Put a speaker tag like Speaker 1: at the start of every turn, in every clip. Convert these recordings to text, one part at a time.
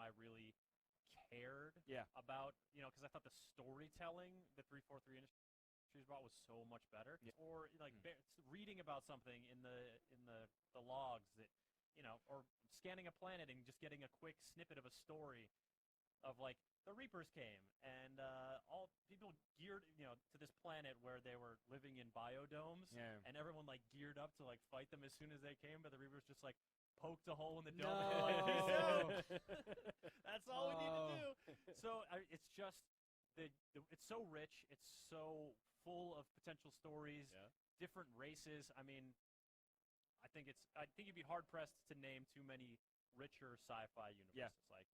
Speaker 1: I really cared
Speaker 2: Yeah.
Speaker 1: about, because I thought the storytelling the 343 Industries brought was so much better.
Speaker 2: Yeah.
Speaker 1: Or like reading about something in the logs that, or scanning a planet and just getting a quick snippet of a story of like the Reapers came and all people geared to this planet where they were living in biodomes,
Speaker 2: Yeah.
Speaker 1: and everyone like geared up to like fight them as soon as they came, but the Reapers just like poked a hole in the
Speaker 2: No.
Speaker 1: dome and like, peace out. That's all we need to do. So it's just it's so rich, it's so full of potential stories, different races. I mean, I think you'd be hard pressed to name too many richer sci-fi universes like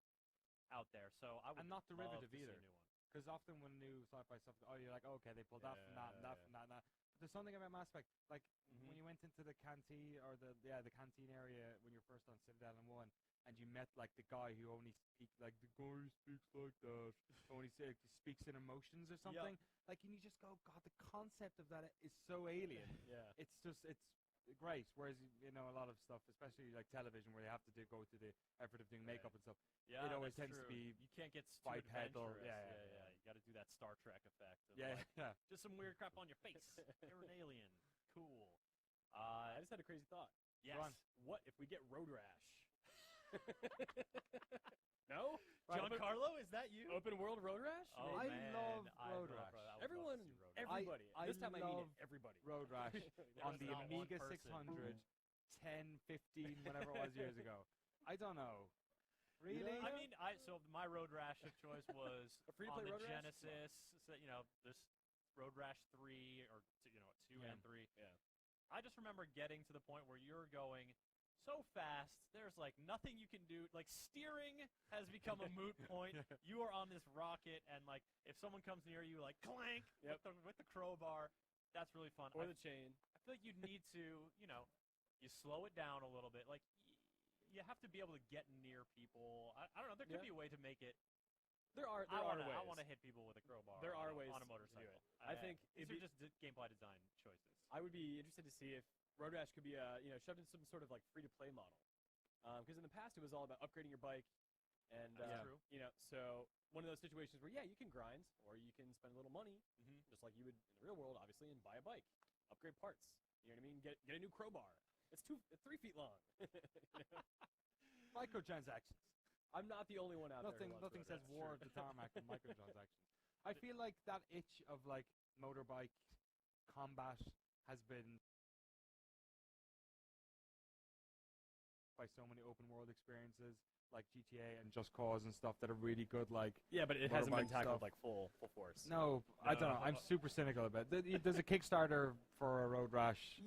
Speaker 1: out there. So I would
Speaker 2: and not
Speaker 1: love
Speaker 2: derivative
Speaker 1: to see a
Speaker 2: either.
Speaker 1: new one.
Speaker 2: Because often when new sci-fi stuff, you're like, okay, they pulled that from that and that from that and that. But there's something about Mass Effect, like when you went into the canteen or the canteen area when you're first on Citadel and 1, and you met like the guy who only speaks like that, only speaks in emotions or something. Like, and you just go, God, the concept of that is so alien. It's great. Whereas a lot of stuff, especially like television, where you have to go through the effort of doing makeup and stuff.
Speaker 1: Yeah,
Speaker 2: it always
Speaker 1: that's
Speaker 2: tends to
Speaker 1: true.
Speaker 2: be
Speaker 1: You can't get too
Speaker 2: bipedal.
Speaker 1: adventurous.
Speaker 2: Yeah.
Speaker 1: You got to do that Star Trek effect. Of
Speaker 2: Yeah,
Speaker 1: like,
Speaker 2: yeah.
Speaker 1: just some weird crap on your face. You're an alien. Cool.
Speaker 3: I just had a cady thought.
Speaker 1: Yes.
Speaker 3: What if we get Road Rash? No?
Speaker 1: Giancarlo, is that you?
Speaker 3: Open world Road Rash?
Speaker 1: Oh,
Speaker 2: I
Speaker 1: man.
Speaker 2: love
Speaker 1: I
Speaker 2: Road
Speaker 1: love
Speaker 2: Rash.
Speaker 1: Road- I would love to
Speaker 3: Everyone,
Speaker 1: see Road Rash.
Speaker 3: everybody.
Speaker 2: I
Speaker 3: This time I mean
Speaker 2: love
Speaker 3: it. Everybody.
Speaker 2: Road Rash on
Speaker 1: There's
Speaker 2: the
Speaker 1: not one
Speaker 2: Amiga
Speaker 1: person.
Speaker 2: 600 10, 15, whatever it was years ago. I don't know. Really?
Speaker 1: I mean, so my Road Rash of choice was
Speaker 3: A free-to-play
Speaker 1: on the
Speaker 3: Road Rash?
Speaker 1: Genesis. So, this Road Rash 3 or 2 and 3.
Speaker 3: Yeah.
Speaker 1: I just remember getting to the point where you're going so fast. There's like nothing you can do. Like steering has become a moot point. You are on this rocket, and like if someone comes near you, like clank with the crowbar. That's really fun.
Speaker 3: Or the chain.
Speaker 1: I feel like you need to, you slow it down a little bit. Like you have to be able to get near people. I don't know. There could be a way to make it.
Speaker 3: There are
Speaker 1: I
Speaker 3: ways.
Speaker 1: want to hit people with a crowbar.
Speaker 3: There are ways
Speaker 1: on a
Speaker 3: to do
Speaker 1: motorcycle.
Speaker 3: it. I think
Speaker 1: these
Speaker 3: it'd
Speaker 1: are just gameplay design choices.
Speaker 3: I would be interested to see if Road Rash could be shoved in some sort of like free-to-play model. Because in the past it was all about upgrading your bike, and
Speaker 1: That's true.
Speaker 3: So one of those situations where you can grind or you can spend a little money, just like you would in the real world, obviously, and buy a bike, upgrade parts. You know what I mean? Get a new crowbar. It's 3 feet long.
Speaker 2: Microtransactions.
Speaker 3: I'm not the only one out there.
Speaker 2: Nothing says war of the tarmac than microtransactions. I feel like that itch of like motorbike combat has been by so many open world experiences like GTA and Just Cause and stuff that are really good. Like
Speaker 3: but it hasn't been
Speaker 2: motorbike
Speaker 3: tackled
Speaker 2: stuff.
Speaker 3: like full force.
Speaker 2: No, I don't know. I'm super cynical about it. There's a Kickstarter for a Road Rash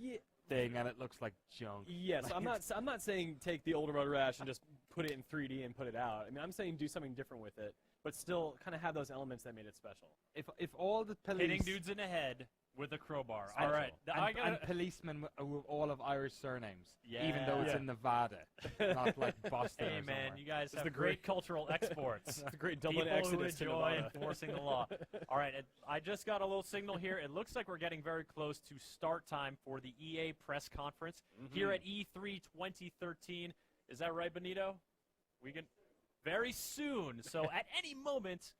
Speaker 2: thing, and it looks like junk.
Speaker 3: Yes,
Speaker 2: Like,
Speaker 3: I'm not saying take the older Road Rash and just put it in 3D and put it out. I mean, I'm saying do something different with it, but still kind of have those elements that made it special.
Speaker 2: If all the police
Speaker 1: Hitting dudes in the head with a crowbar.
Speaker 2: And-
Speaker 1: All right.
Speaker 2: and policemen with all of Irish surnames, even though it's
Speaker 1: Yeah.
Speaker 2: in Nevada, not like Boston.
Speaker 1: Hey
Speaker 2: or
Speaker 1: man,
Speaker 2: somewhere.
Speaker 1: you guys have
Speaker 3: the
Speaker 1: great
Speaker 3: great-
Speaker 1: cultural exports.
Speaker 3: It's a great Dublin
Speaker 1: People who
Speaker 3: exodus to
Speaker 1: enjoy
Speaker 3: Nevada.
Speaker 1: enforcing the law. All right, I just got a little signal here. It looks like we're getting very close to start time for the EA press conference here at E3 2013. Is that right, Benito? We can very soon. So at any moment,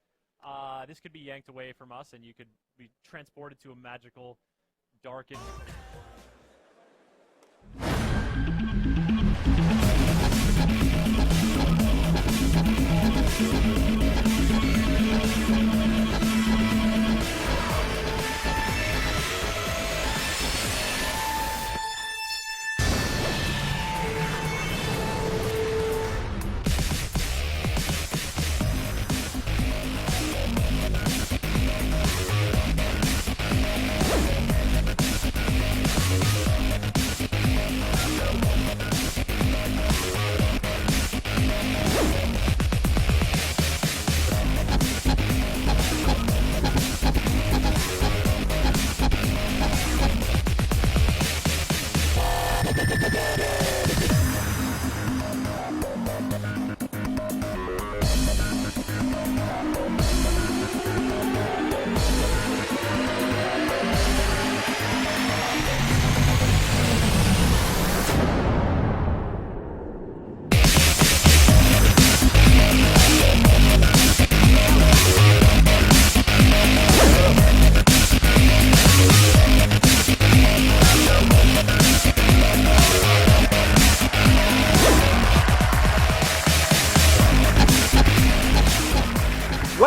Speaker 1: this could be yanked away from us, and you could be transported to a magical, darkened.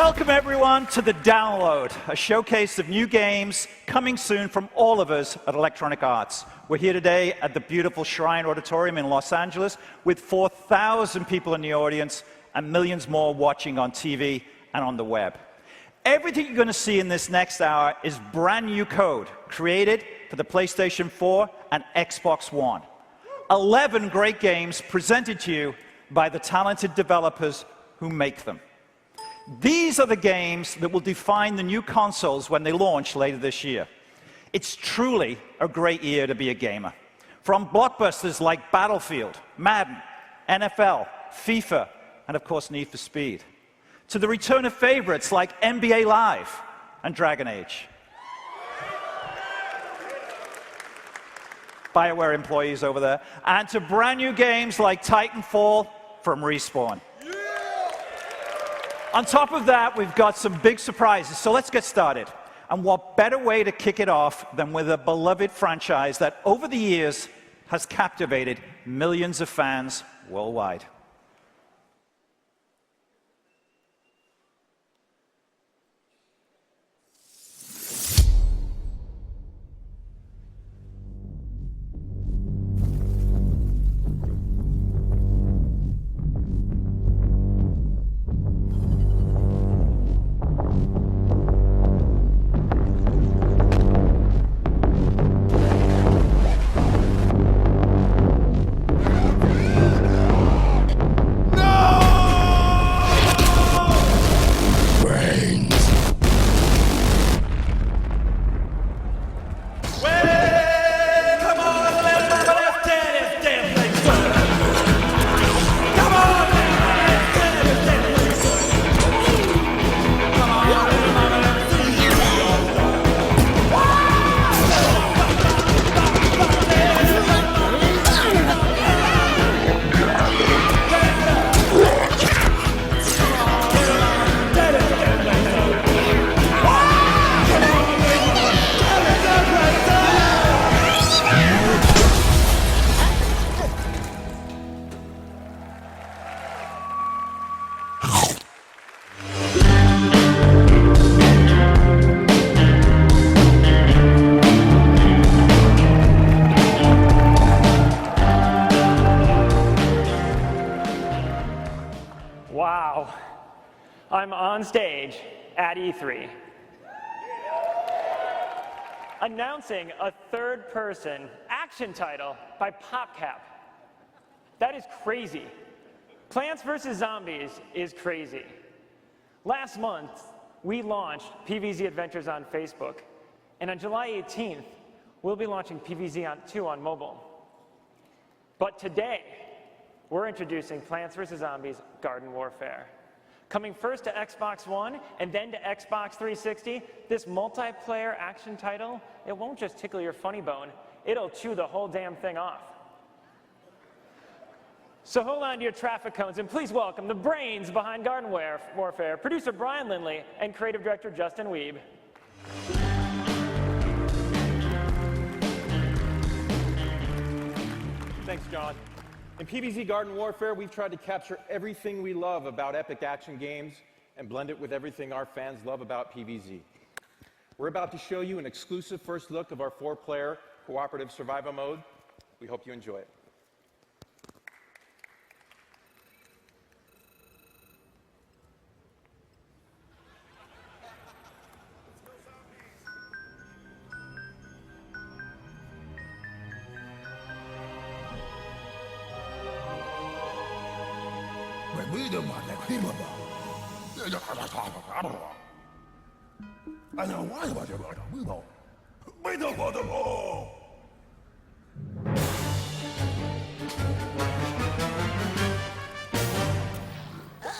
Speaker 4: Welcome, everyone, to The Download, a showcase of new games coming soon from all of us at Electronic Arts. We're here today at the beautiful Shrine Auditorium in Los Angeles with 4,000 people in the audience and millions more watching on TV and on the web. Everything you're going to see in this next hour is brand new code created for the PlayStation 4 and Xbox One. 11 great games presented to you by the talented developers who make them. These are the games that will define the new consoles when they launch later this year. It's truly a great year to be a gamer. From blockbusters like Battlefield, Madden, NFL, FIFA, and of course Need for Speed, to the return of favorites like NBA Live and Dragon Age. BioWare employees over there, and to brand new games like Titanfall from Respawn. On top of that, we've got some big surprises, so let's get started. And what better way to kick it off than with a beloved franchise that over the years has captivated millions of fans worldwide.
Speaker 5: Wow. I'm on stage at E3 announcing a third-person action title by PopCap. That is crazy. Plants vs. Zombies is crazy. Last month, we launched PvZ Adventures on Facebook, and on July 18th, we'll be launching PvZ 2 on mobile. But today, we're introducing Plants vs. Zombies Garden Warfare. Coming first to Xbox One and then to Xbox 360, this multiplayer action title, it won't just tickle your funny bone, it'll chew the whole damn thing off. So hold on to your traffic cones and please welcome the brains behind Garden Warfare, producer Brian Lindley and creative director Justin Wiebe.
Speaker 6: Thanks, John. In PvZ Garden Warfare, we've tried to capture everything we love about epic action games and blend it with everything our fans love about PvZ. We're about to show you an exclusive first look of our 4-player cooperative survival mode. We hope you enjoy it.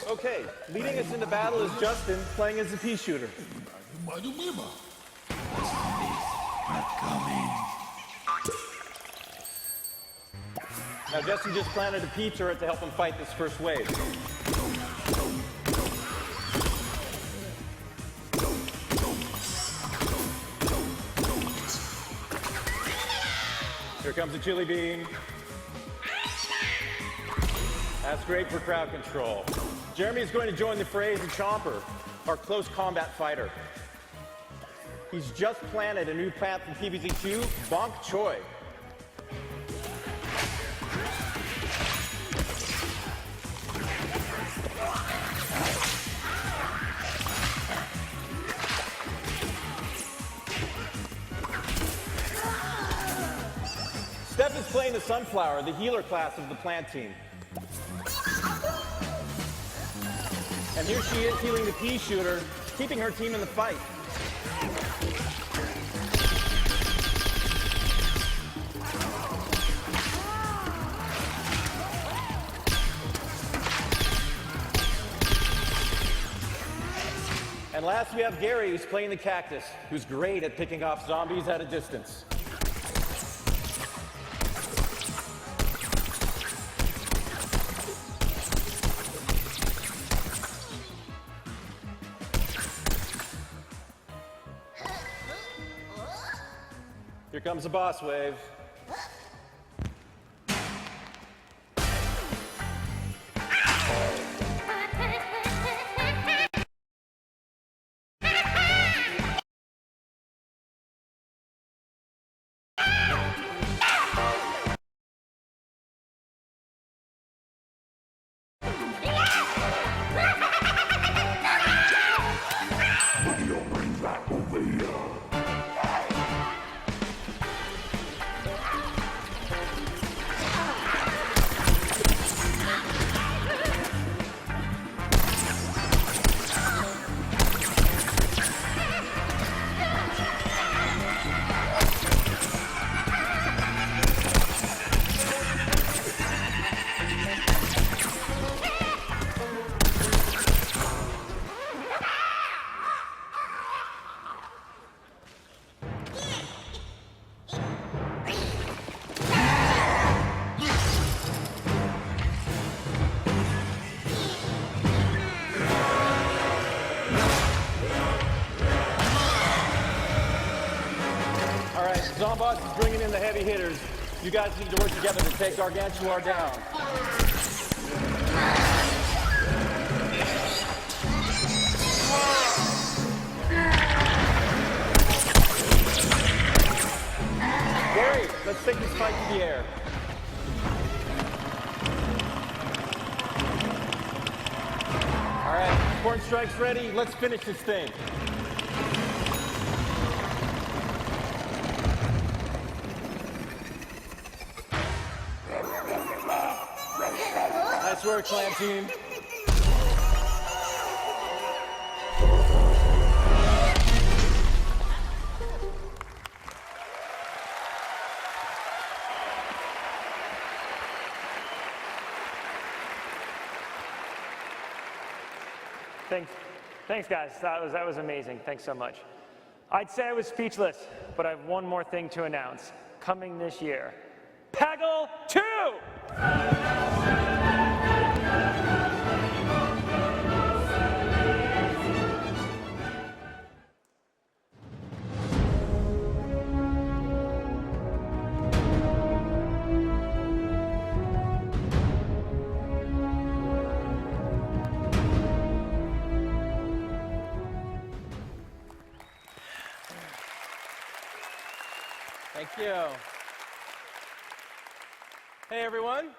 Speaker 6: Okay, leading us into battle is Justin, playing as the pea shooter. Now, Justin just planted a pea turret to help him fight this first wave. Here comes the chili bean. That's great for crowd control. Jeremy is going to join the fray as a chomper. our close combat fighter. He's just planted a new plant from PvZ2, Bonk Choi. Steph is playing the Sunflower, the healer class of the plant team. And here she is healing the pea shooter, keeping her team in the fight. And last we have Gary, who's playing the Cactus, who's great at picking off zombies at a distance. Here comes the boss wave. Zomboss is bringing in the heavy hitters. You guys need to work together to take Gargantuar down. Gary, let's take this fight to the air. All right, Corn Strike's ready. Let's finish this thing. Nice work, Clan Team.
Speaker 5: Thanks, guys. That was amazing. Thanks so much. I'd say I was speechless, but I have one more thing to announce. Coming this year, Peggle 2!
Speaker 6: Thank you. Hey everyone,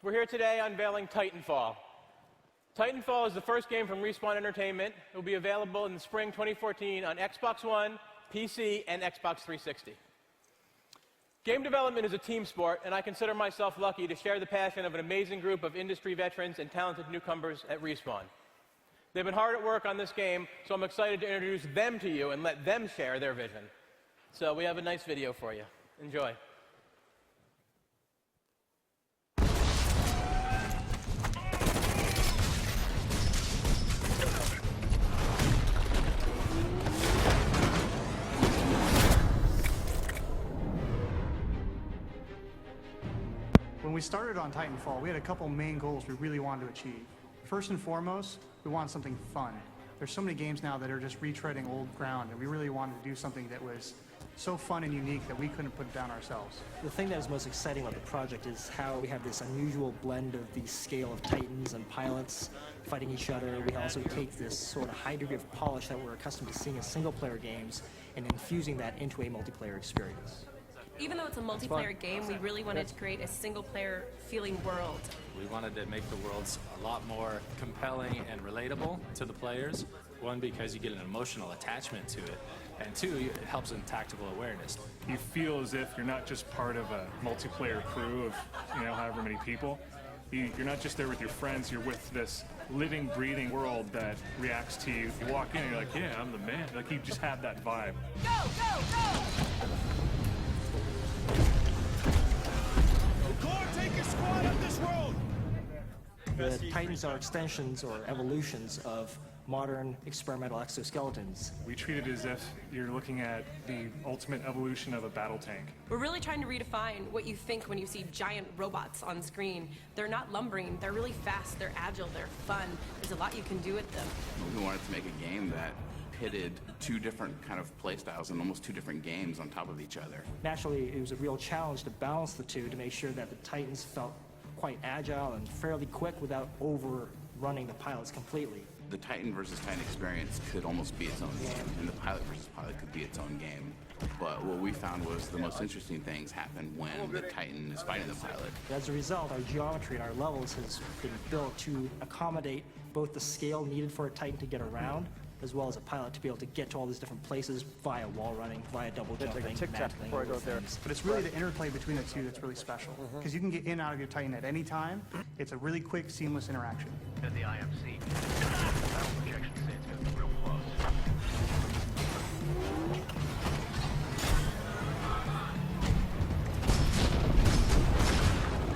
Speaker 6: we're here today unveiling Titanfall. Titanfall is the first game from Respawn Entertainment. It will be available in the spring 2014 on Xbox One, PC, and Xbox 360. Game development is a team sport, and I consider myself lucky to share the passion of an amazing group of industry veterans and talented newcomers at Respawn. They've been hard at work on this game, so I'm excited to introduce them to you and let them share their vision. So we have a nice video for you. Enjoy.
Speaker 7: When we started on Titanfall, we had a couple main goals we really wanted to achieve. First and foremost, we wanted something fun. There's so many games now that are just retreading old ground, and we really wanted to do something that was so fun and unique that we couldn't put it down ourselves.
Speaker 8: The thing that is most exciting about the project is how we have this unusual blend of the scale of titans and pilots fighting each other. We also take this sort of high degree of polish that we're accustomed to seeing in single-player games and infusing that into a multiplayer experience.
Speaker 9: Even though it's a multiplayer game, we really wanted to create a single-player feeling world.
Speaker 10: We wanted to make the worlds a lot more compelling and relatable to the players. One, because you get an emotional attachment to it, and two, it helps in tactical awareness.
Speaker 11: You feel as if you're not just part of a multiplayer crew of, however many people. You're not just there with your friends, you're with this living, breathing world that reacts to you. You walk in and you're like, yeah, I'm the man. Like, you just have that vibe.
Speaker 9: Go, go, go!
Speaker 8: The Titans are extensions or evolutions of modern experimental exoskeletons.
Speaker 11: We treat it as if you're looking at the ultimate evolution of a battle tank.
Speaker 9: We're really trying to redefine what you think when you see giant robots on screen. They're not lumbering, they're really fast, they're agile, they're fun. There's a lot you can do with them.
Speaker 12: We wanted to make a game that pitted two different kind of play styles and almost two different games on top of each other.
Speaker 8: Naturally, it was a real challenge to balance the two to make sure that the Titans felt quite agile and fairly quick without overrunning the pilots completely.
Speaker 12: The Titan versus Titan experience could almost be its own game, and the pilot versus pilot could be its own game. But what we found was the most interesting things happen when the Titan is fighting the pilot.
Speaker 8: As a result, our geometry and our levels has been built to accommodate both the scale needed for a Titan to get around, as well as a pilot to be able to get to all these different places via wall running, via double jumping, mantling,
Speaker 7: But it's really the interplay between the two that's really special. Because you can get in and out of your Titan at any time. It's a really quick, seamless interaction.
Speaker 13: At the IMC, battle projections say it's going to be real close.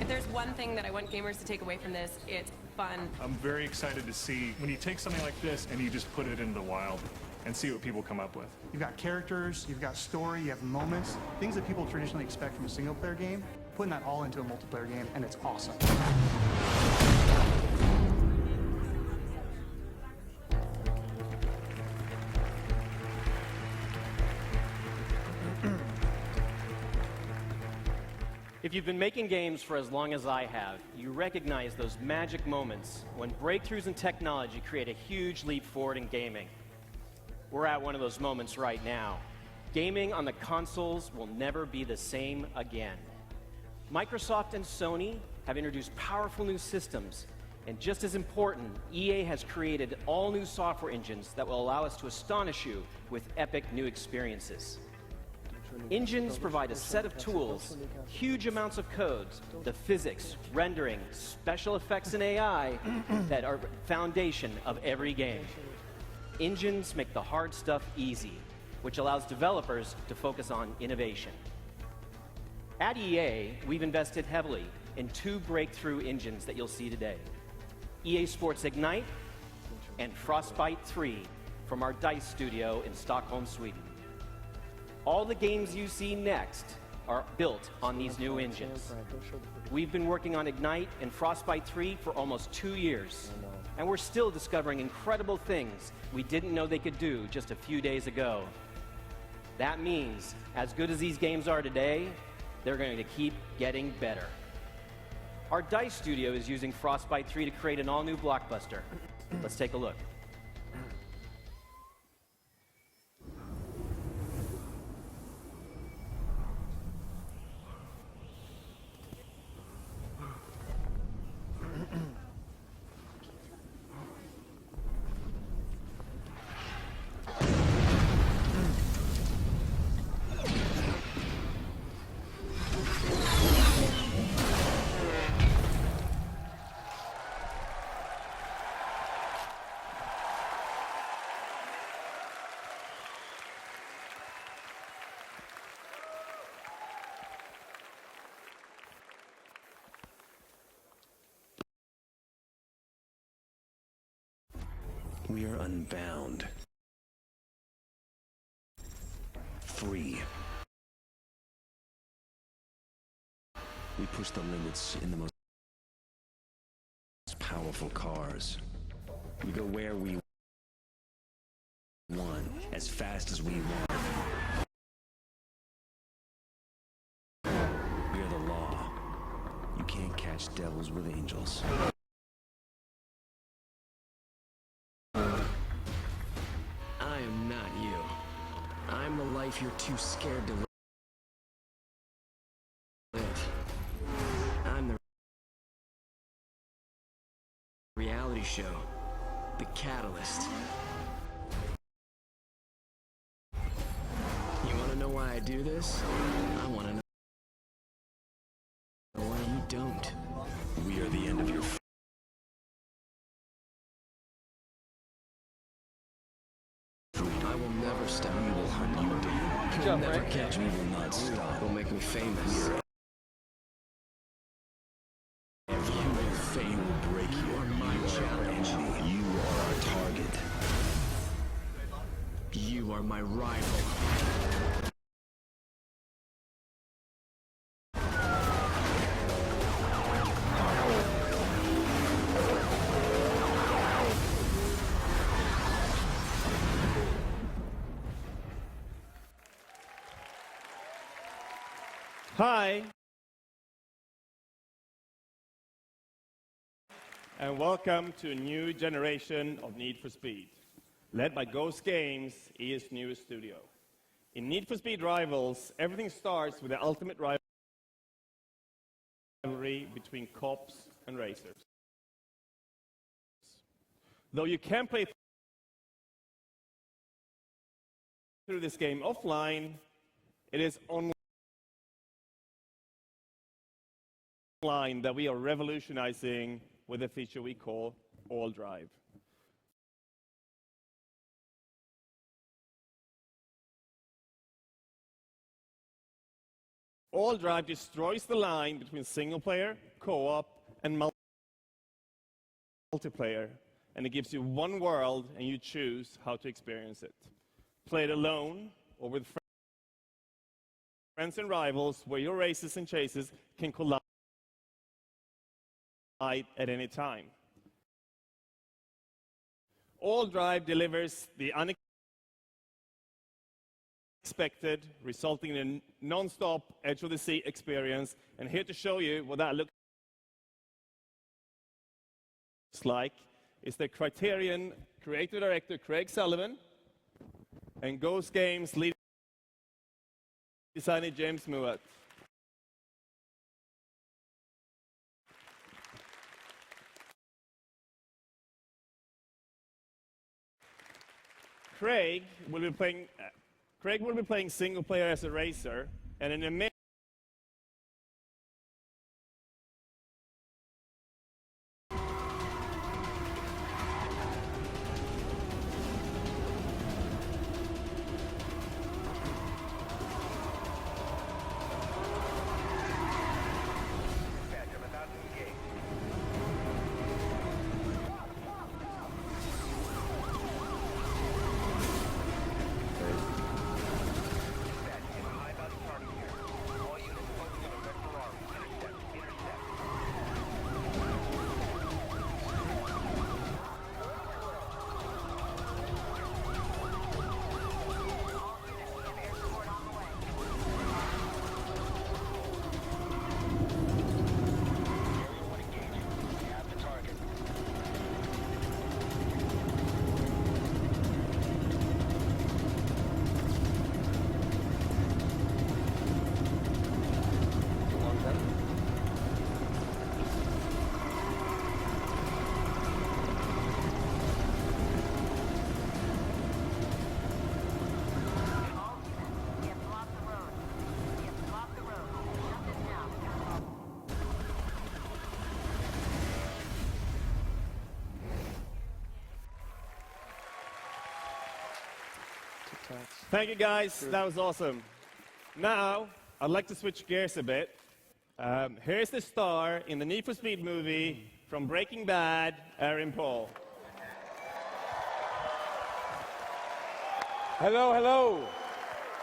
Speaker 9: If there's one thing that I want gamers to take away from this, it's fun.
Speaker 11: I'm very excited to see when you take something like this and you just put it into the wild and see what people come up with.
Speaker 7: You've got characters, you've got story, you have moments, things that people traditionally expect from a single-player game, putting that all into a multiplayer game, and it's awesome.
Speaker 14: If you've been making games for as long as I have, you recognize those magic moments when breakthroughs in technology create a huge leap forward in gaming. We're at one of those moments right now. Gaming on the consoles will never be the same again. Microsoft and Sony have introduced powerful new systems, and just as important, EA has created all new software engines that will allow us to astonish you with epic new experiences. Engines provide a set of tools, huge amounts of codes, the physics, rendering, special effects, and AI that are the foundation of every game. Engines make the hard stuff easy, which allows developers to focus on innovation. At EA, we've invested heavily in two breakthrough engines that you'll see today: EA Sports Ignite and Frostbite 3 from our DICE studio in Stockholm, Sweden. All the games you see next are built on these new engines. We've been working on Ignite and Frostbite 3 for almost 2 years, and we're still discovering incredible things we didn't know they could do just a few days ago. That means, as good as these games are today, they're going to keep getting better. Our DICE studio is using Frostbite 3 to create an all-new blockbuster. Let's take a look.
Speaker 15: We are unbound. Free. We push the limits in the most powerful cars. We go where we want, as fast as we want. else. I am not you. I'm the life you're too scared to live. I'm the reality show, the catalyst. You want to know why I do this? I want to know why you don't. We are the end of your I will never stop. We will hunt you down. You'll never catch me. We will not stop. Will make me famous. Fame will break you. You are my challenge. You are our target. You are my rival.
Speaker 16: Hi, and welcome to a new generation of Need for Speed. Led by Ghost Games, EA's newest studio. In Need for Speed Rivals, everything starts with the ultimate rivalry between cops and racers. Though you can play through this game offline, it is online that we are revolutionizing with a feature we call All Drive. All Drive destroys the line between single player, co-op, and multiplayer, and it gives you one world and you choose how to experience it. Play it alone or with friends and rivals, where your races and chases can collide at any time. All Drive delivers the unexpected, resulting in a non-stop edge-of-the-seat experience. And here to show you what that looks like is the Criterion creative director Craig Sullivan and Ghost Games lead designer James Mouat. Craig will be playing single player as a racer, and in a minute Thank you, guys. That was awesome. Now, I'd like to switch gears a bit. Here's the star in the Need for Speed movie from Breaking Bad, Aaron Paul.
Speaker 17: Hello, hello.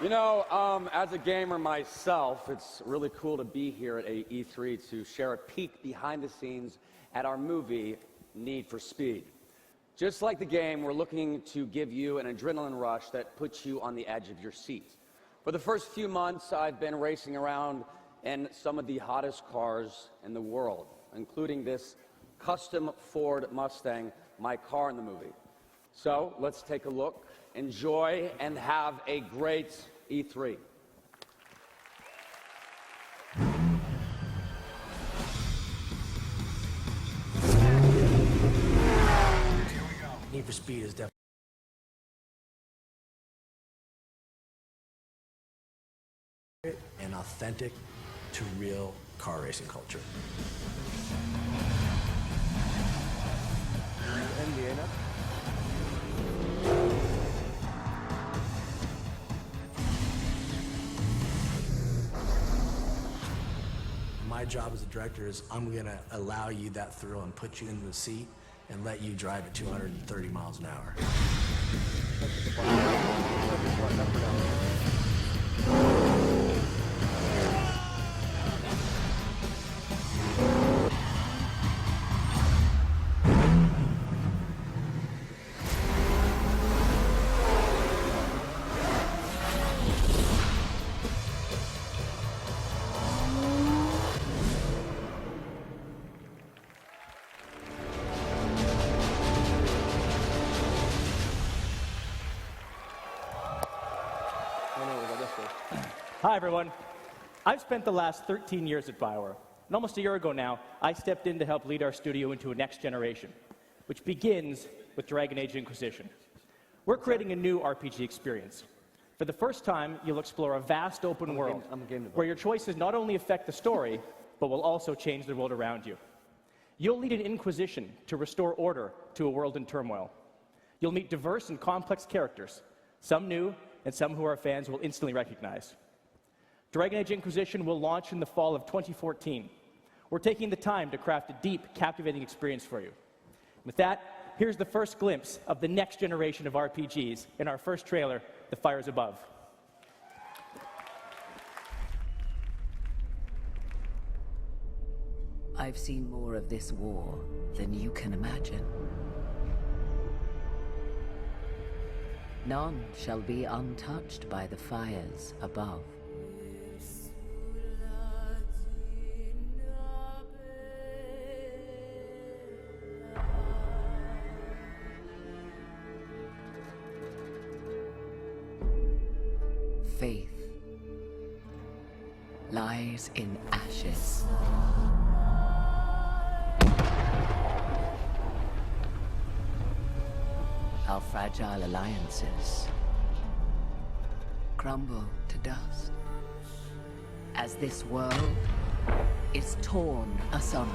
Speaker 17: You know, as a gamer myself, it's really cool to be here at E3 to share a peek behind the scenes at our movie, Need for Speed. Just like the game, we're looking to give you an adrenaline rush that puts you on the edge of your seat. For the first few months, I've been racing around in some of the hottest cars in the world, including this custom Ford Mustang, my car in the movie. So let's take a look, enjoy, and have a great E3.
Speaker 18: Need for Speed is definitely and authentic to real car racing culture. My job as a director is I'm going to allow you that thrill and put you in the seat and let you drive at 230 miles an hour.
Speaker 19: Hi, everyone. I've spent the last 13 years at BioWare, and almost a year ago now, I stepped in to help lead our studio into a next generation, which begins with Dragon Age Inquisition. We're creating a new RPG experience. For the first time, you'll explore a vast open world where your choices not only affect the story, but will also change the world around you. You'll lead an Inquisition to restore order to a world in turmoil. You'll meet diverse and complex characters, some new and some who our fans will instantly recognize. Dragon Age Inquisition will launch in the fall of 2014. We're taking the time to craft a deep, captivating experience for you. With that, here's the first glimpse of the next generation of RPGs in our first trailer, The Fires Above.
Speaker 20: I've seen more of this war than you can imagine. None shall be untouched by the fires above. Faith lies in ashes. Our fragile alliances crumble to dust as this world is torn asunder.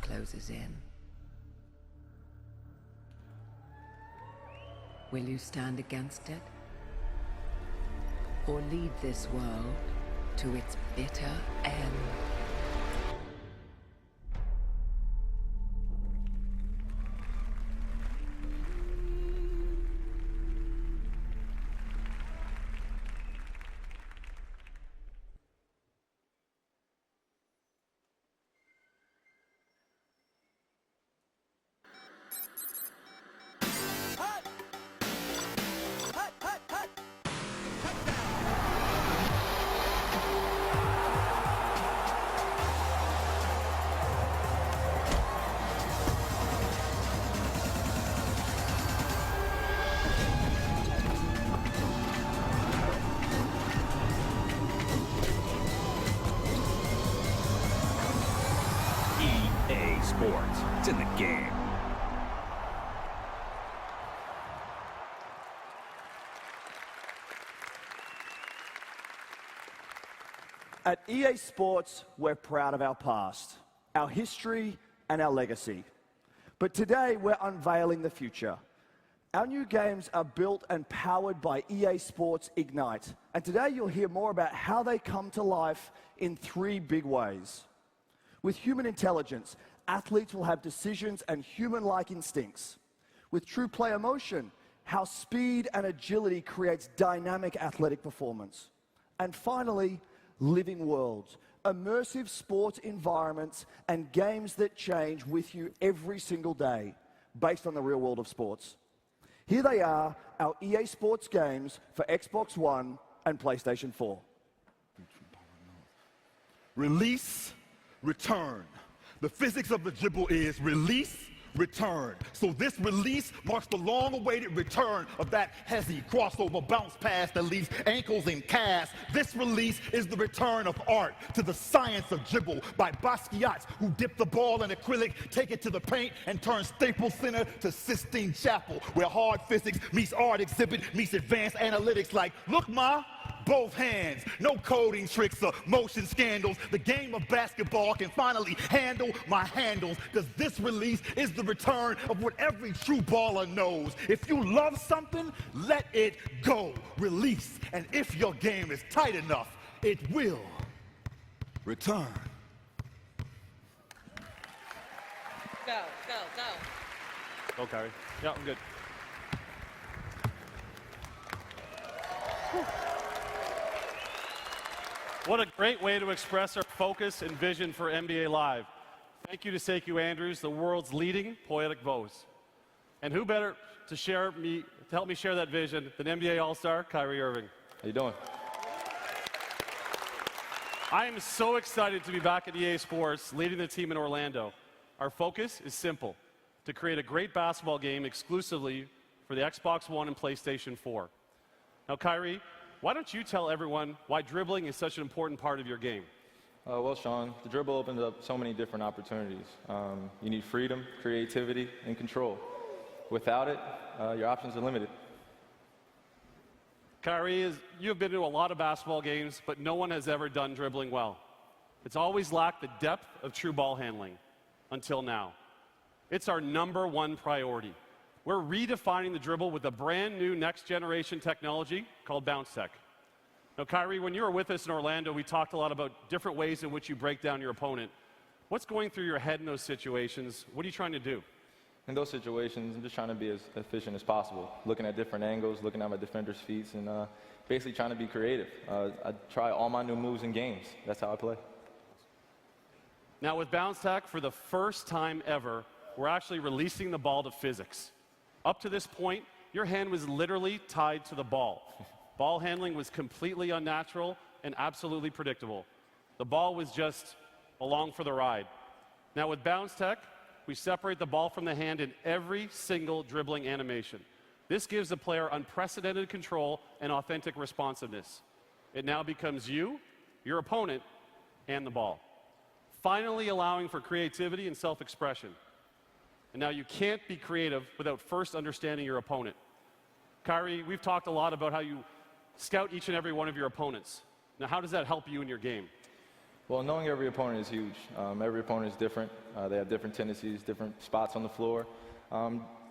Speaker 20: Closes in. Will you stand against it? Or lead this world to its bitter end?
Speaker 21: EA Sports. It's in the game.
Speaker 22: At EA Sports, we're proud of our past, our history, and our legacy. But today, we're unveiling the future. Our new games are built and powered by EA Sports Ignite. And today, you'll hear more about how they come to life in 3 big ways. With human intelligence, athletes will have decisions and human-like instincts. With true player motion, how speed and agility creates dynamic athletic performance. And finally, living worlds, immersive sports environments and games that change with you every single day based on the real world of sports. Here they are, our EA Sports games for Xbox One and PlayStation 4.
Speaker 2: Release, return. The physics of the dribble is release, return. So this release marks the long-awaited return of that hezzy crossover bounce pass that leaves ankles in casts. This release is the return of art to the science of dribble by Basquiat, who dipped the ball in acrylic, take it to the paint, and turn Staples Center to Sistine Chapel, where hard physics meets art exhibit meets advanced analytics like, look, ma, both hands, no coding tricks or motion scandals. The game of basketball can finally handle my handles, because this release is the return of what every true baller knows. If you love something, let it go. Release. And if your game is tight enough, it will return.
Speaker 9: Go, go, go.
Speaker 3: Go, Kyrie. Yeah, I'm good. What a great way to express our focus and vision for NBA Live. Thank you to Sekou Andrews, the world's leading poetic voice. And who better to help me share that vision than NBA All-Star Kyrie Irving. How you doing? I am so excited to be back at EA Sports, leading the team in Orlando. Our focus is simple: to create a great basketball game exclusively for the Xbox One and PlayStation 4. Now, Kyrie, why don't you tell everyone why dribbling is such an important part of your game?
Speaker 23: Well, Sean, the dribble opens up so many different opportunities. You need freedom, creativity, and control. Without it, your options are limited.
Speaker 3: Kyrie, you have been to a lot of basketball games, but no one has ever done dribbling well. It's always lacked the depth of true ball handling, until now. It's our #1 priority. We're redefining the dribble with a brand new next-generation technology called Bounce Tech. Now, Kyrie, when you were with us in Orlando, we talked a lot about different ways in which you break down your opponent. What's going through your head in those situations? What are you trying to do?
Speaker 23: In those situations, I'm just trying to be as efficient as possible, looking at different angles, looking at my defender's feet, and basically trying to be creative. I try all my new moves in games. That's how I play.
Speaker 3: Now, with Bounce Tech, for the first time ever, we're actually releasing the ball to physics. Up to this point, your hand was literally tied to the ball. Ball handling was completely unnatural and absolutely predictable. The ball was just along for the ride. Now, with Bounce Tech, we separate the ball from the hand in every single dribbling animation. This gives the player unprecedented control and authentic responsiveness. It now becomes you, your opponent, and the ball, finally allowing for creativity and self-expression. And now you can't be creative without first understanding your opponent. Kyrie, we've talked a lot about how you scout each and every one of your opponents. Now, how does that help you in your game?
Speaker 23: Well, knowing every opponent is huge. Every opponent is different. They have different tendencies, different spots on the floor.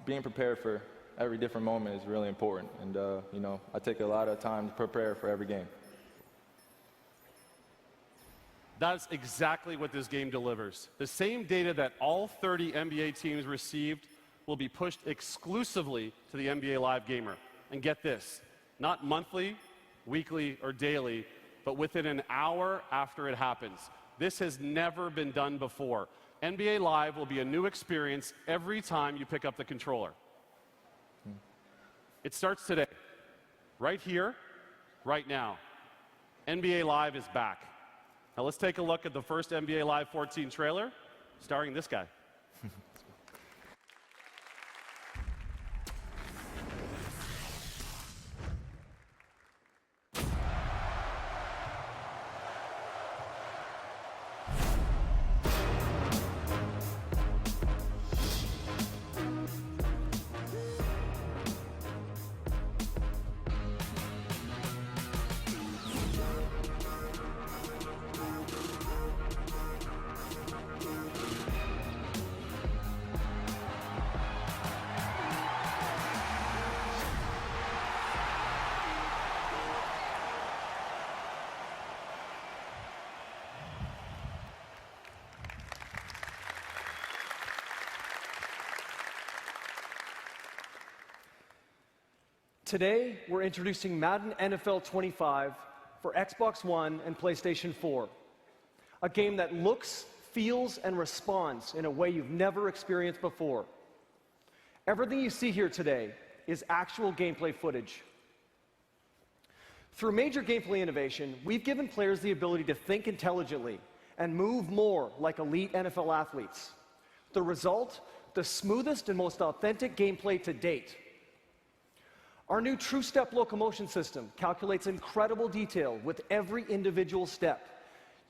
Speaker 23: Being prepared for every different moment is really important. And, you know, I take a lot of time to prepare for every game.
Speaker 3: That's exactly what this game delivers. The same data that all 30 NBA teams received will be pushed exclusively to the NBA Live gamer. And get this, not monthly, weekly, or daily, but within an hour after it happens. This has never been done before. NBA Live will be a new experience every time you pick up the controller. It starts today, right here, right now. NBA Live is back. Now let's take a look at the first NBA Live 14 trailer, starring this guy.
Speaker 24: Today, we're introducing Madden NFL 25
Speaker 1: for Xbox One and PlayStation 4. A game that looks, feels, and responds in a way you've never experienced before. Everything you see here today is actual gameplay footage. Through major gameplay innovation, we've given players the ability to think intelligently and move more like elite NFL athletes. The result? The smoothest and most authentic gameplay to date. Our new TrueStep locomotion system calculates incredible detail with every individual step.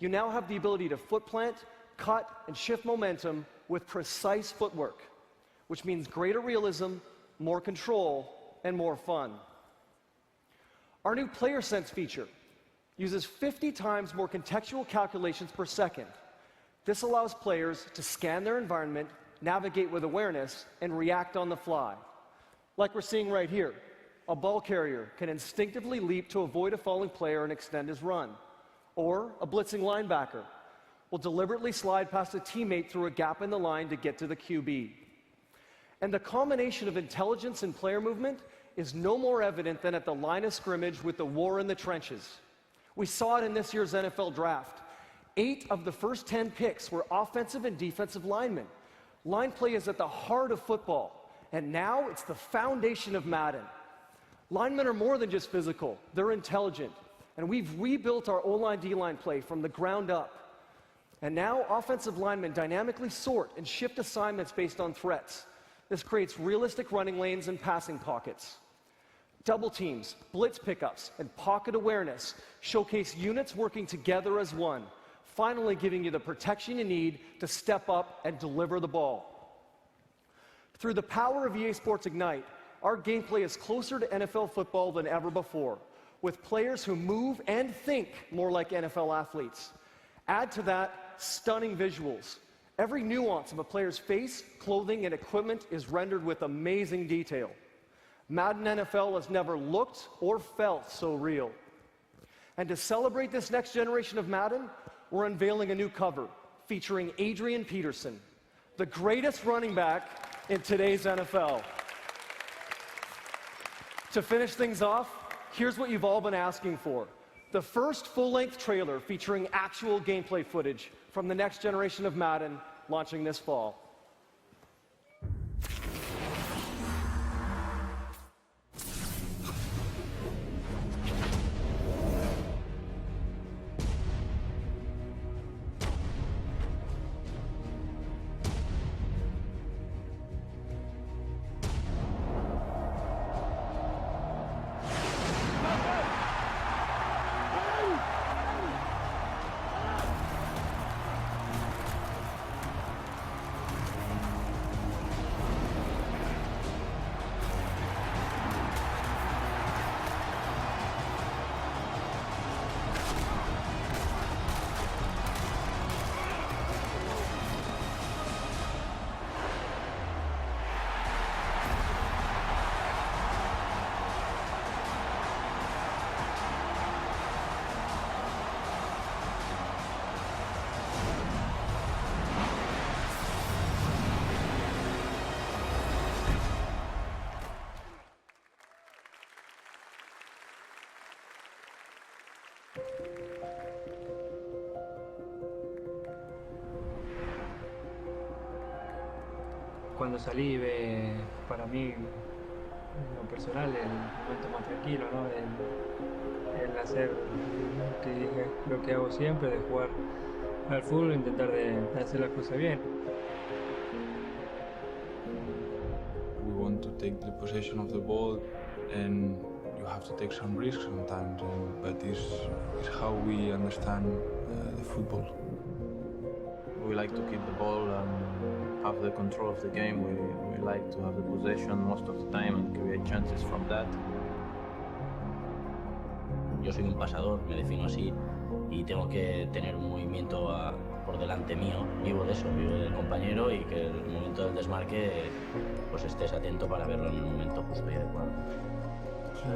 Speaker 1: You now have the ability to foot plant, cut, and shift momentum with precise footwork, which means greater realism, more control, and more fun. Our new Player Sense feature uses 50 times more contextual calculations per second. This allows players to scan their environment, navigate with awareness, and react on the fly. Like we're seeing right here, a ball carrier can instinctively leap to avoid a falling player and extend his run. Or a blitzing linebacker will deliberately slide past a teammate through a gap in the line to get to the QB. And the combination of intelligence and player movement is no more evident than at the line of scrimmage with the war in the trenches. We saw it in this year's NFL draft. 8 of the first 10 picks were offensive and defensive linemen. Line play is at the heart of football, and now it's the foundation of Madden. Linemen are more than just physical, they're intelligent, and we've rebuilt our O-line, D-line play from the ground up. And now offensive linemen dynamically sort and shift assignments based on threats. This creates realistic running lanes and passing pockets. Double teams, blitz pickups, and pocket awareness showcase units working together as one, finally giving you the protection you need to step up and deliver the ball. Through the power of EA Sports Ignite, our gameplay is closer to NFL football than ever before, with players who move and think more like NFL athletes. Add to that stunning visuals. Every nuance of a player's face, clothing, and equipment is rendered with amazing detail. Madden NFL has never looked or felt so real. And to celebrate this next generation of Madden, we're unveiling a new cover featuring Adrian Peterson, the greatest running back in today's NFL. To finish things off, here's what you've all been asking for. The first full-length trailer featuring actual gameplay footage from the next generation of Madden, launching this fall.
Speaker 4: Cuando salí, para mí, en lo personal, el momento más tranquilo, ¿no? El hacer lo que hago siempre, de jugar al fútbol, intentar de hacer las cosas bien.
Speaker 5: We want to take the possession of the ball, and you have to take some risks sometimes, but it's how we understand the football.
Speaker 24: We like to keep the ball and have the control of the game. We like to have the possession most of the time and create chances from that.
Speaker 25: Yo soy un pasador, me defino así, y tengo que tener un movimiento por delante mío. Vivo de eso, vivo del compañero y que en el momento del desmarque pues estés atento para verlo en el momento justo y adecuado.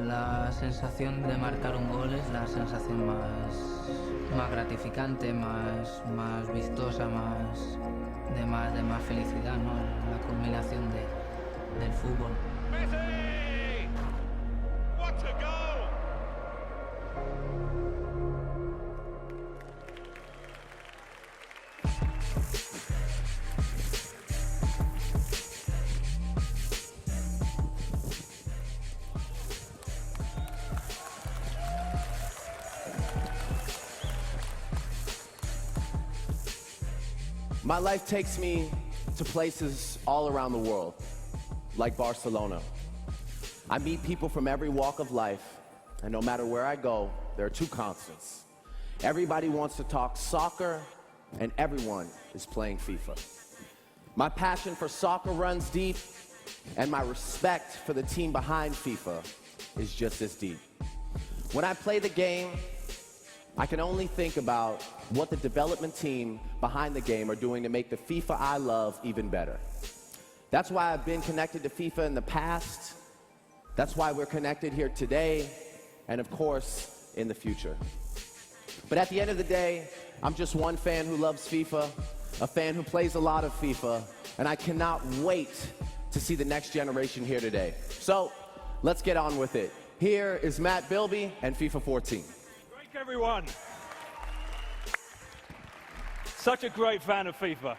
Speaker 26: La sensación de marcar un gol es la sensación más gratificante, más vistosa, de más felicidad, ¿no? La culminación del fútbol.
Speaker 27: Messi! What a goal!
Speaker 6: My life takes me to places all around the world, like Barcelona. I meet people from every walk of life, and no matter where I go, there are two constants. Everybody wants to talk soccer, and everyone is playing FIFA. My passion for soccer runs deep, and my respect for the team behind FIFA is just as deep. When I play the game, I can only think about what the development team behind the game are doing to make the FIFA I love even better. That's why I've been connected to FIFA in the past. That's why we're connected here today, and of course, in the future. But at the end of the day, I'm just one fan who loves FIFA, a fan who plays a lot of FIFA, and I cannot wait to see the next generation here today. So, let's get on with it. Here is Matt Bilby and FIFA 14.
Speaker 8: Great, everyone. Such a great fan of FIFA.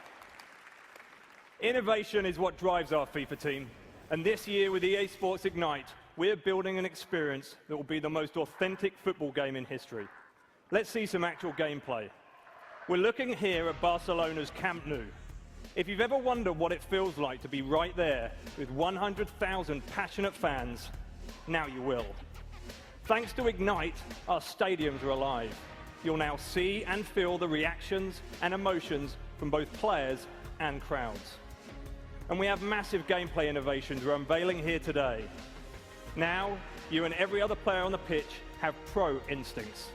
Speaker 8: Innovation is what drives our FIFA team. And this year with EA Sports Ignite, we're building an experience that will be the most authentic football game in history. Let's see some actual gameplay. We're looking here at Barcelona's Camp Nou. If you've ever wondered what it feels like to be right there with 100,000 passionate fans, now you will. Thanks to Ignite, our stadiums are alive. You'll now see and feel the reactions and emotions from both players and crowds. And we have massive gameplay innovations we're unveiling here today. Now, you and every other player on the pitch have pro instincts.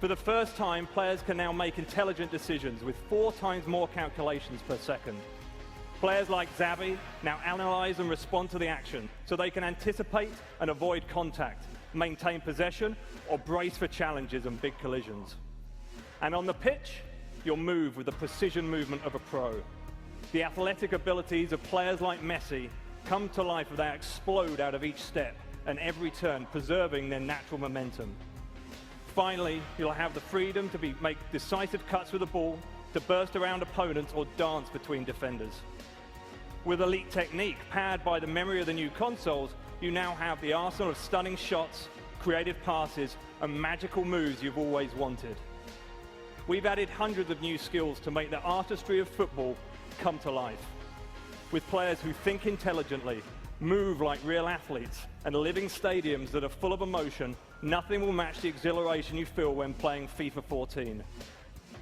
Speaker 8: For the first time, players can now make intelligent decisions with 4 times more calculations per second. Players like Xavi now analyze and respond to the action so they can anticipate and avoid contact, maintain possession, or brace for challenges and big collisions. And on the pitch, you'll move with the precision movement of a pro. The athletic abilities of players like Messi come to life as they explode out of each step and every turn, preserving their natural momentum. Finally, you'll have the freedom to make decisive cuts with the ball, to burst around opponents or dance between defenders. With elite technique powered by the memory of the new consoles, you now have the arsenal of stunning shots, creative passes, and magical moves you've always wanted. We've added hundreds of new skills to make the artistry of football come to life. With players who think intelligently, move like real athletes, and living stadiums that are full of emotion, nothing will match the exhilaration you feel when playing FIFA 14.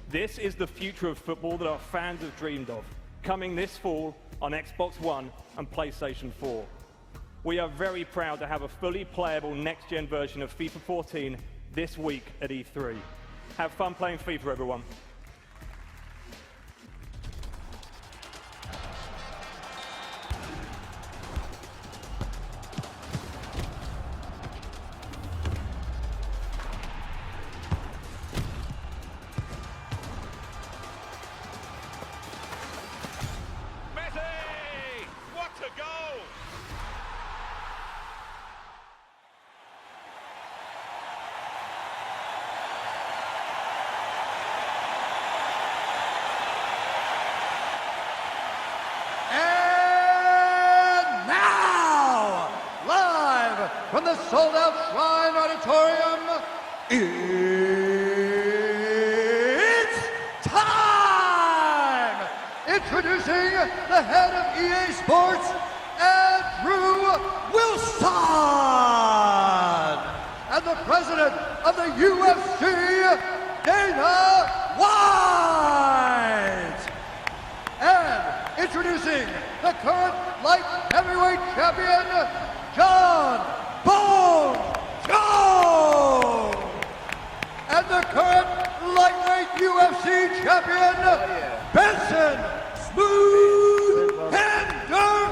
Speaker 8: This is the future of football that our fans have dreamed of, coming this fall on Xbox One and PlayStation 4. We are very proud to have a fully playable next-gen version of FIFA 14 this week at E3. Have fun playing FIFA, everyone.
Speaker 10: From the sold-out Shrine Auditorium, it's time! Introducing the head of EA Sports, Andrew Wilson! And the president of the UFC, Dana White! And introducing the current light heavyweight champion, John Bone Jones! And the current lightweight UFC champion, Benson Smooth Henderson!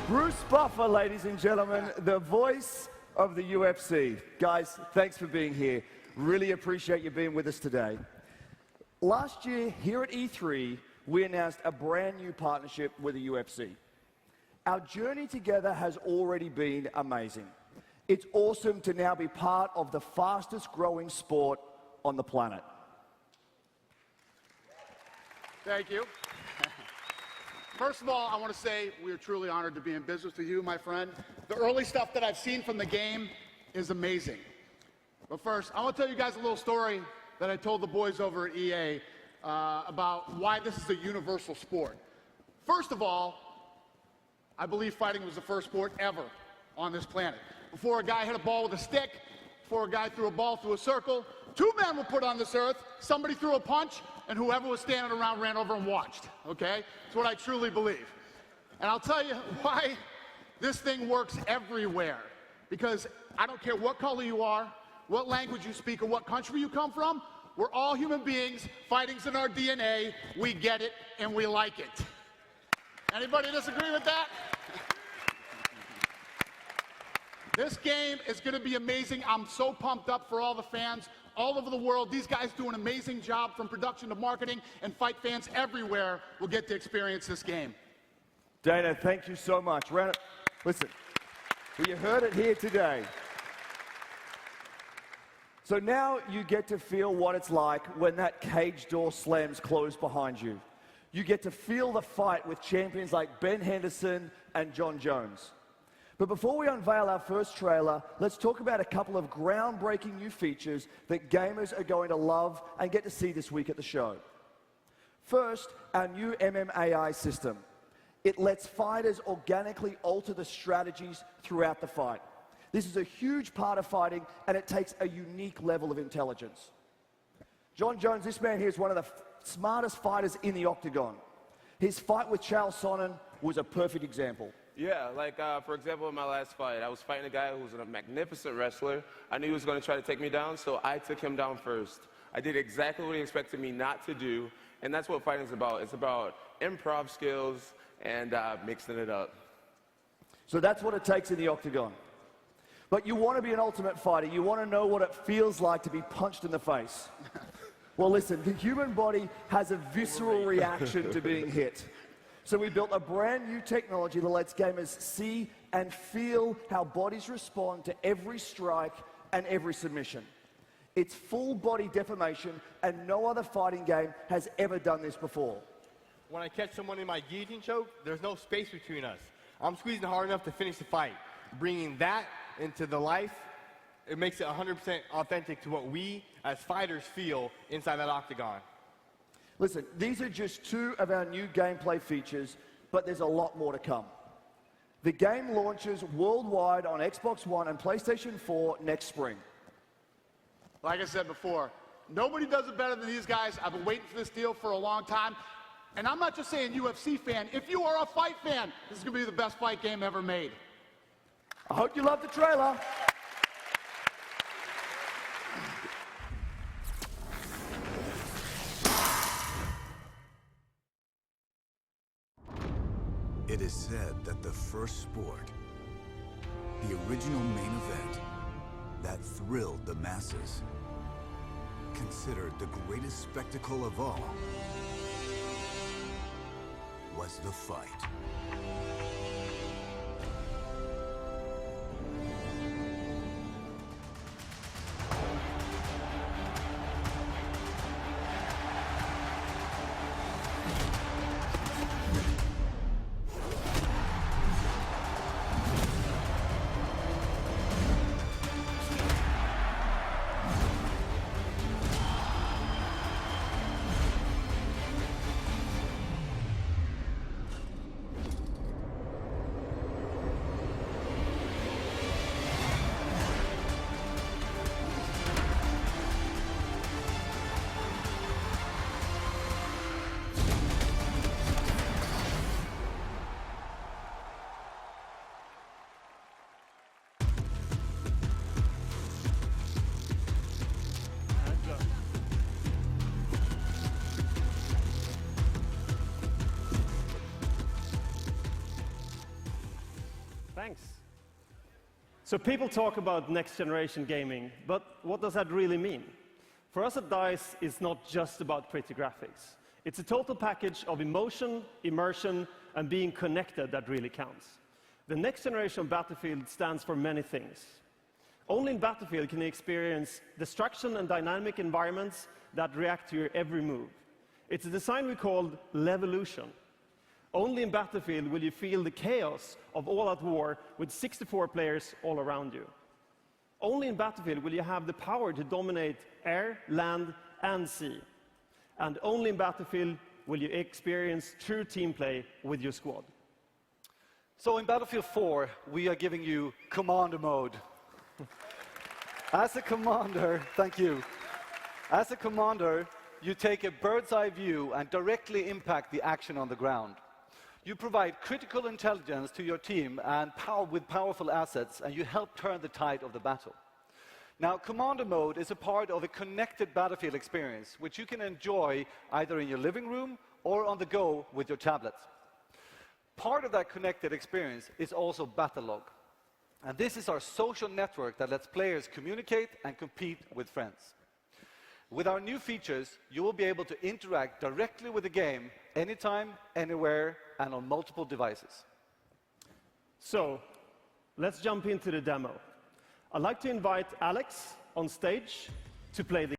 Speaker 22: Bruce Buffer, ladies and gentlemen, the voice of the UFC. Guys, thanks for being here. Really appreciate you being with us today. Last year, here at E3, we announced a brand new partnership with the UFC. Our journey together has already been amazing. It's awesome to now be part of the fastest growing sport on the planet.
Speaker 11: Thank you. First of all, I want to say we are truly honored to be in business with you, my friend. The early stuff that I've seen from the game is amazing. But first, I want to tell you guys a little story that I told the boys over at EA about why this is a universal sport. First of all, I believe fighting was the first sport ever on this planet. Before a guy hit a ball with a stick, before a guy threw a ball through a circle, 2 men were put on this earth, somebody threw a punch, and whoever was standing around ran over and watched, okay? It's what I truly believe. And I'll tell you why this thing works everywhere. Because I don't care what color you are, what language you speak, or what country you come from, we're all human beings, fighting's in our DNA, we get it, and we like it. Anybody disagree with that? This game is going to be amazing. I'm so pumped up for all the fans all over the world. These guys do an amazing job from production to marketing, and fight fans everywhere will get to experience this game.
Speaker 22: Dana, thank you so much. Listen, you heard it here today. So now you get to feel what it's like when that cage door slams closed behind you. You get to feel the fight with champions like Ben Henderson and John Jones. But before we unveil our first trailer, let's talk about a couple of groundbreaking new features that gamers are going to love and get to see this week at the show. First, our new MMAI system. It lets fighters organically alter the strategies throughout the fight. This is a huge part of fighting, and it takes a unique level of intelligence. John Jones, this man here is one of the smartest fighters in the octagon. His fight with Chael Sonnen was a perfect example.
Speaker 7: Yeah, like, for example, in my last fight, I was fighting a guy who was a magnificent wrestler. I knew he was going to try to take me down, so I took him down first. I did exactly what he expected me not to do, and that's what fighting is about. It's about improv skills and mixing it up.
Speaker 22: So that's what it takes in the octagon. But you want to be an ultimate fighter. You want to know what it feels like to be punched in the face. Well, listen, the human body has a visceral reaction to being hit. So we built a brand new technology that lets gamers see and feel how bodies respond to every strike and every submission. It's full body deformation, and no other fighting game has ever done this before.
Speaker 12: When I catch someone in my guillotine choke, there's no space between us. I'm squeezing hard enough to finish the fight. Bringing that into the life, it makes it 100% authentic to what we as fighters feel inside that octagon.
Speaker 22: Listen, these are just 2 of our new gameplay features, but there's a lot more to come. The game launches worldwide on Xbox One and PlayStation 4 next spring.
Speaker 11: Like I said before, nobody does it better than these guys. I've been waiting for this deal for a long time. And I'm not just saying UFC fan. If you are a fight fan, this is going to be the best fight game ever made.
Speaker 22: I hope you love the trailer.
Speaker 21: It is said that the first sport, the original main event that thrilled the masses, considered the greatest spectacle of all, was the fight.
Speaker 1: Thanks. So people talk about next-generation gaming, but what does that really mean? For us at DICE, it's not just about pretty graphics. It's a total package of emotion, immersion, and being connected that really counts. The next generation of Battlefield stands for many things. Only in Battlefield can you experience destruction and dynamic environments that react to your every move. It's a design we called Levolution.
Speaker 13: Only in Battlefield will you feel the chaos of all-out war with 64 players all around you. Only in Battlefield will you have the power to dominate air, land, and sea. And only in Battlefield will you experience true team play with your squad.
Speaker 14: So in Battlefield 4, we are giving you Commander Mode. As a commander, thank you. As a commander, you take a bird's eye view and directly impact the action on the ground. You provide critical intelligence to your team and with powerful assets, and you help turn the tide of the battle. Now, Commander Mode is a part of a connected Battlefield experience, which you can enjoy either in your living room or on the go with your tablet. Part of that connected experience is also Battlelog. And this is our social network that lets players communicate and compete with friends. With our new features, you will be able to interact directly with the game anytime, anywhere, and on multiple devices.
Speaker 13: So, let's jump into the demo. I'd like to invite Alex on stage to play the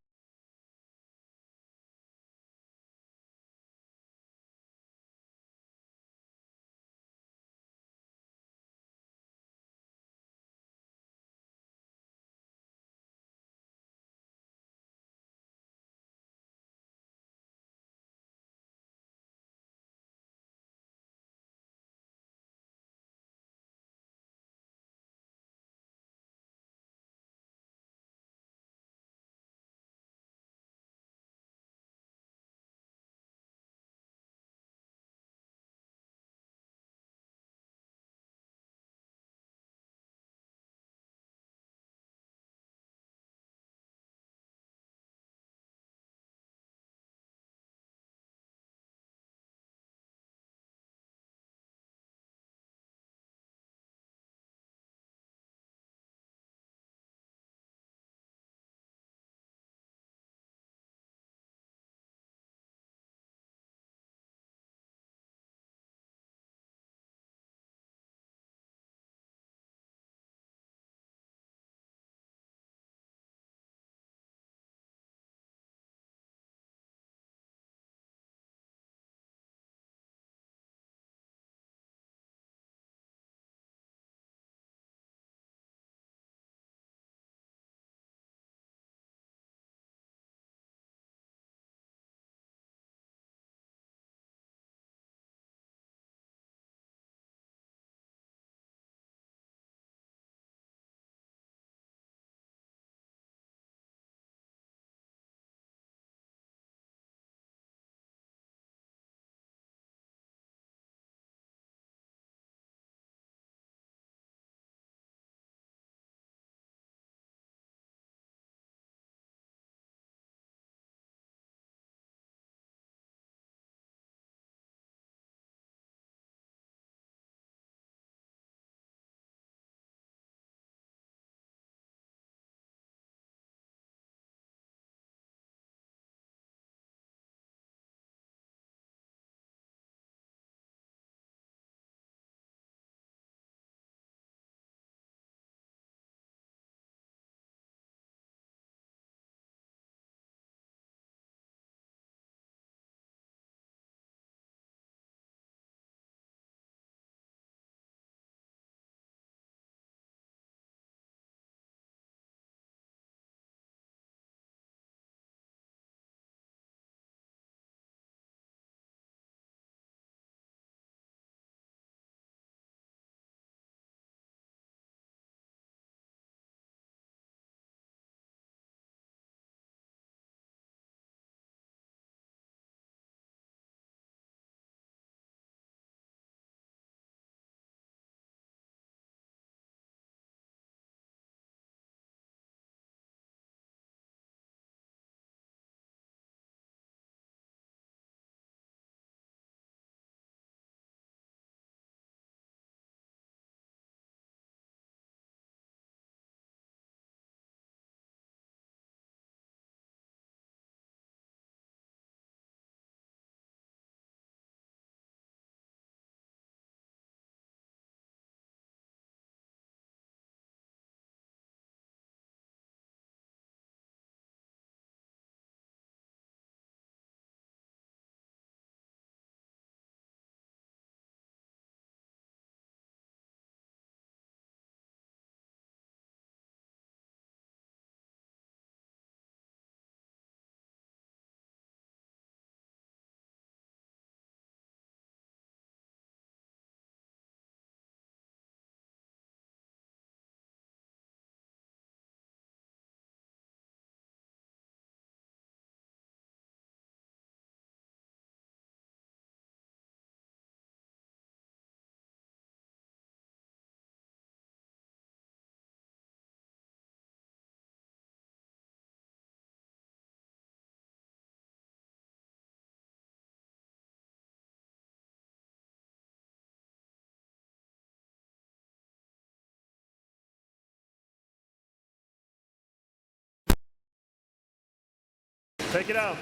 Speaker 15: Take it out.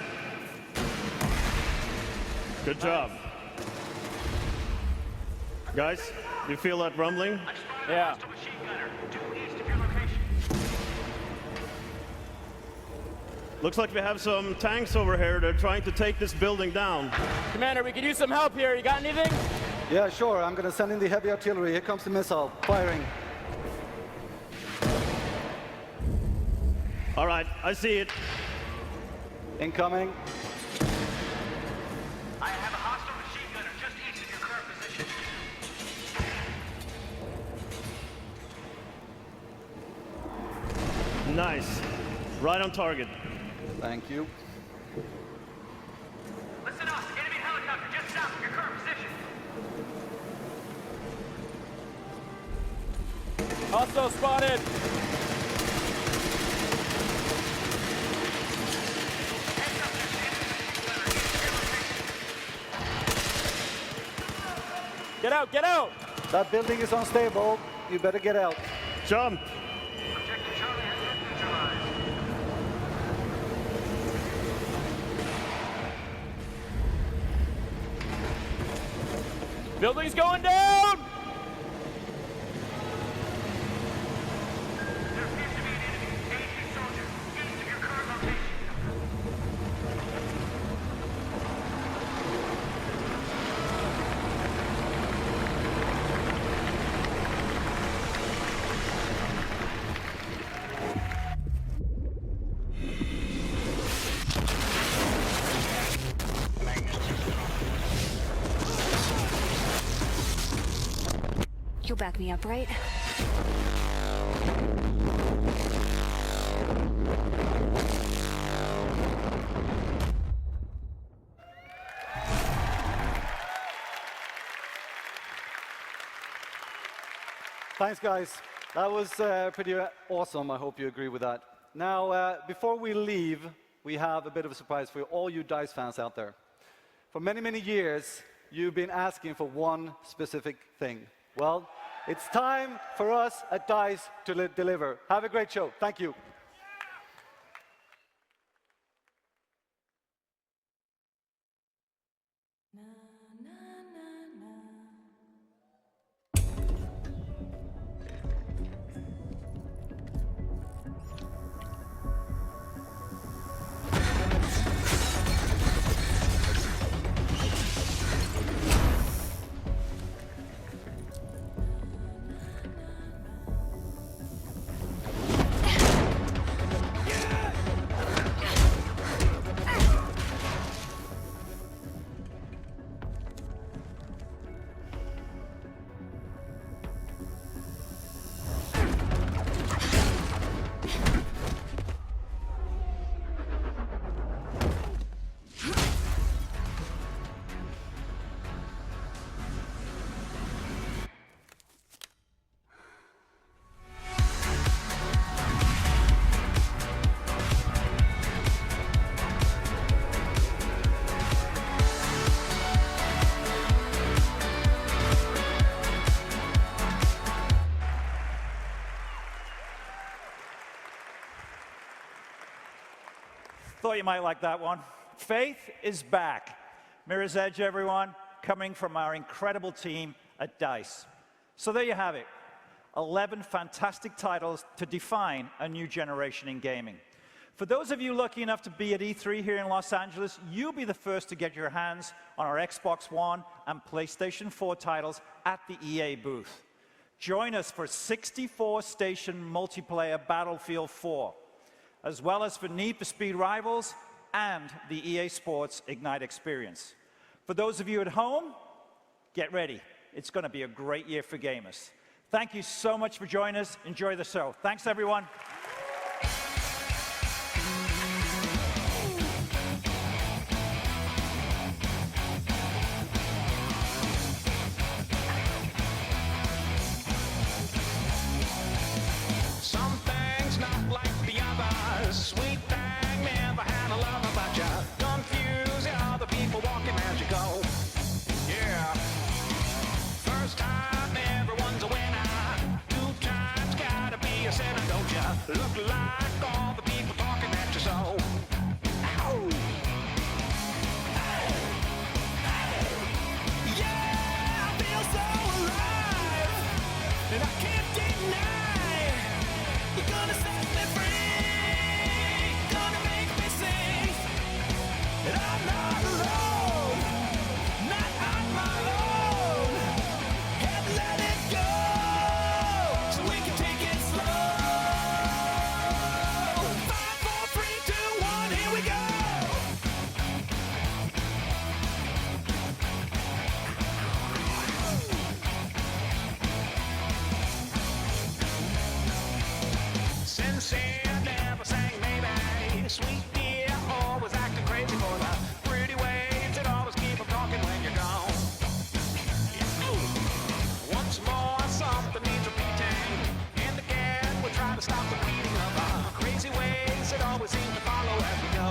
Speaker 15: Good job. Guys, you feel that rumbling?
Speaker 8: Yeah.
Speaker 15: Looks like we have some tanks over here. They're trying to take this building down.
Speaker 16: Commander, we could use some help here. You got anything?
Speaker 14: Yeah, sure. I'm going to send in the heavy artillery. Here comes the missile. Firing.
Speaker 15: All right, I see it.
Speaker 14: Incoming.
Speaker 17: I have a hostile machine gunner just east of your current position.
Speaker 15: Nice. Right on target.
Speaker 14: Thank you.
Speaker 17: Listen up. Enemy helicopter just south of your current position.
Speaker 8: Hostile spotted. Get out, get out!
Speaker 14: That building is unstable. You better get out.
Speaker 15: Jump.
Speaker 8: Building's going down!
Speaker 18: You'll back me up, right?
Speaker 14: Thanks, guys. That was pretty awesome. I hope you agree with that. Now, before we leave, we have a bit of a surprise for all you DICE fans out there. For many, many years, you've been asking for one specific thing. Well, it's time for us at DICE to deliver. Have a great show. Thank you.
Speaker 19: Thought you might like that one. Faith is back. Mirror's Edge, everyone, coming from our incredible team at DICE. So there you have it. 11 fantastic titles to define a new generation in gaming. For those of you lucky enough to be at E3 here in Los Angeles, you'll be the first to get your hands on our Xbox One and PlayStation 4 titles at the EA booth. Join us for 64-station multiplayer Battlefield 4, as well as for Need for Speed Rivals and the EA Sports Ignite experience. For those of you at home, get ready. It's going to be a great year for gamers. Thank you so much for joining us. Enjoy the show. Thanks, everyone.
Speaker 17: Some things not like the others. Sweet thing never had a love about ya. Confuse the other people walking as you go. Yeah. First time, everyone's a winner. 2 times, gotta be a sinner, don't ya? Look like all the people talking at you so. Ow. said never sang maybe. Sweet dear, always acting crazy for the pretty ways that always keep them talking when you're gone. Once more, something needs repeating. And again, we try to stop the bleeding of our crazy ways that always seem to follow as we go.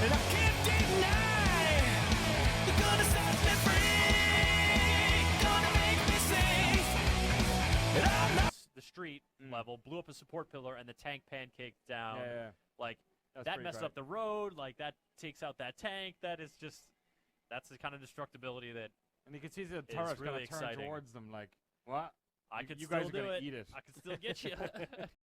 Speaker 17: And I can't deny you're gonna set me free, gonna make me sing. And I'm not
Speaker 2: The street level blew up a support pillar and the tank pancaked down.
Speaker 3: Yeah.
Speaker 2: Like
Speaker 3: That's
Speaker 2: that
Speaker 3: pretty
Speaker 2: messed
Speaker 3: great.
Speaker 2: up the road. Like that takes out that tank. That's the kind of destructibility that.
Speaker 3: And you can see the
Speaker 2: is
Speaker 3: turret's
Speaker 2: really
Speaker 3: gonna turn
Speaker 2: exciting.
Speaker 3: towards them like, what?
Speaker 2: I could
Speaker 3: you
Speaker 2: still
Speaker 3: guys are
Speaker 2: do
Speaker 3: gonna
Speaker 2: it.
Speaker 3: eat it.
Speaker 2: I could still get you.